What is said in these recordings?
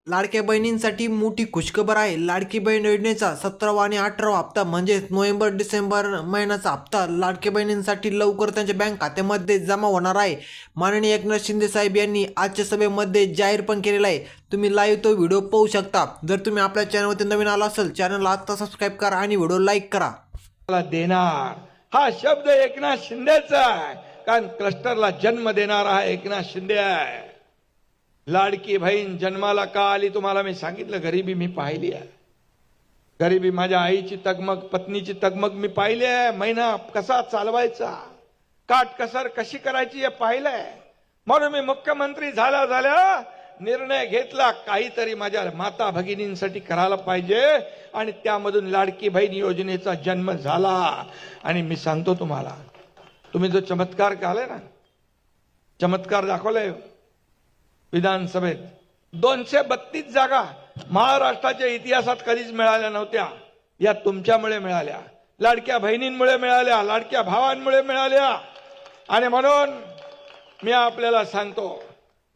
लाडक्या बहिणींसाठी मोठी खुशखबर आहे. लाडकी बहीण योजनेचा 17वा आणि 18वा हप्ता म्हणजेच नोव्हेंबर-डिसेंबर महिन्याचा हप्ता लाडक्या बहिणींसाठी लवकर त्यांच्या बँक खात्यामध्ये जमा होणार आहे. माननीय एकनाथ शिंदे साहेब यांनी आजच्या सभेमध्ये जाहीर पण केलेला आहे. तुम्ही लाईव्ह तो व्हिडिओ पाहू शकता. जर तुम्ही आपल्या चॅनलवरती नवीन आला असेल, चॅनलला आता सबस्क्राईब करा आणि व्हिडिओ लाईक करा. देणार हा शब्द एकनाथ शिंदेचा आहे, कारण क्लस्टरला जन्म देणारा हा एकनाथ शिंदे आहे. लाडकी बहीण जन्माला का आली तुम्हाला मी सांगितलं. गरिबी मी पाहिली आहे. गरिबी माझ्या आईची तगमग, पत्नीची तगमग मी पाहिली आहे. महिना कसा चालवायचा, काटकसर कशी करायची हे पाहिलंय. म्हणून मी मुख्यमंत्री झाल्या निर्णय घेतला, काहीतरी माझ्या माता भगिनींसाठी करायला पाहिजे. आणि त्यामधून लाडकी बहीण योजनेचा जन्म झाला. आणि मी सांगतो तुम्हाला, तुम्ही जो चमत्कार केलाय ना, चमत्कार दाखवलाय विधानसभेत. 232 जागा महाराष्ट्राच्या इतिहासात कधीच मिळाल्या नव्हत्या. या तुमच्यामुळे मिळाल्या, लाडक्या बहिणींमुळे मिळाल्या, लाडक्या भावांमुळे मिळाल्या. आणि म्हणून मी आपल्याला सांगतो,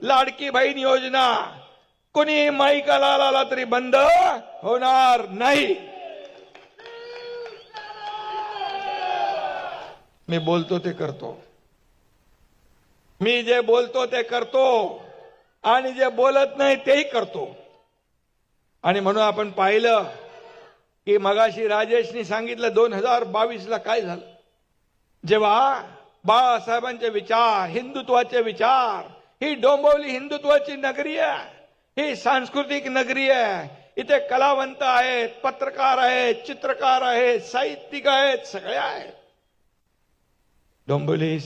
लाडकी बहीण योजना कोणी माईकाला आला तरी बंद होणार नाही. मी बोलतो ते करतो. मी जे बोलतो ते करतो आणि जे बोलत नाही तेही करतो. आणि म्हणून आपण पाहिलं की मगाशी राजेशनी सांगितलं 2022ला काय झालं. जेव्हा बाळासाहेबांचे विचार, हिंदुत्वाचे विचार, ही डोंबिवली हिंदुत्वाची नगरी आहे, ही सांस्कृतिक नगरी आहे. इथे कलावंत आहेत, पत्रकार आहेत, चित्रकार आहेत, साहित्यिक आहेत, सगळे आहेत. डोंबिवली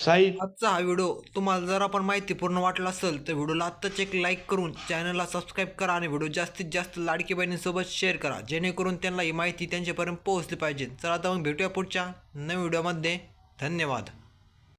आजचा हा व्हिडिओ तुम्हाला जर आपण माहितीपूर्ण वाटला असेल तर व्हिडिओला आत्ताच एक लाईक करून चॅनलला सबस्क्राईब करा आणि व्हिडिओ जास्तीत जास्त लाडकी बहिणींसोबत शेअर करा, जेणेकरून त्यांना ही माहिती त्यांच्यापर्यंत पोहोचली पाहिजे. चला आता मग भेटूया पुढच्या नवीन व्हिडिओमध्ये. धन्यवाद.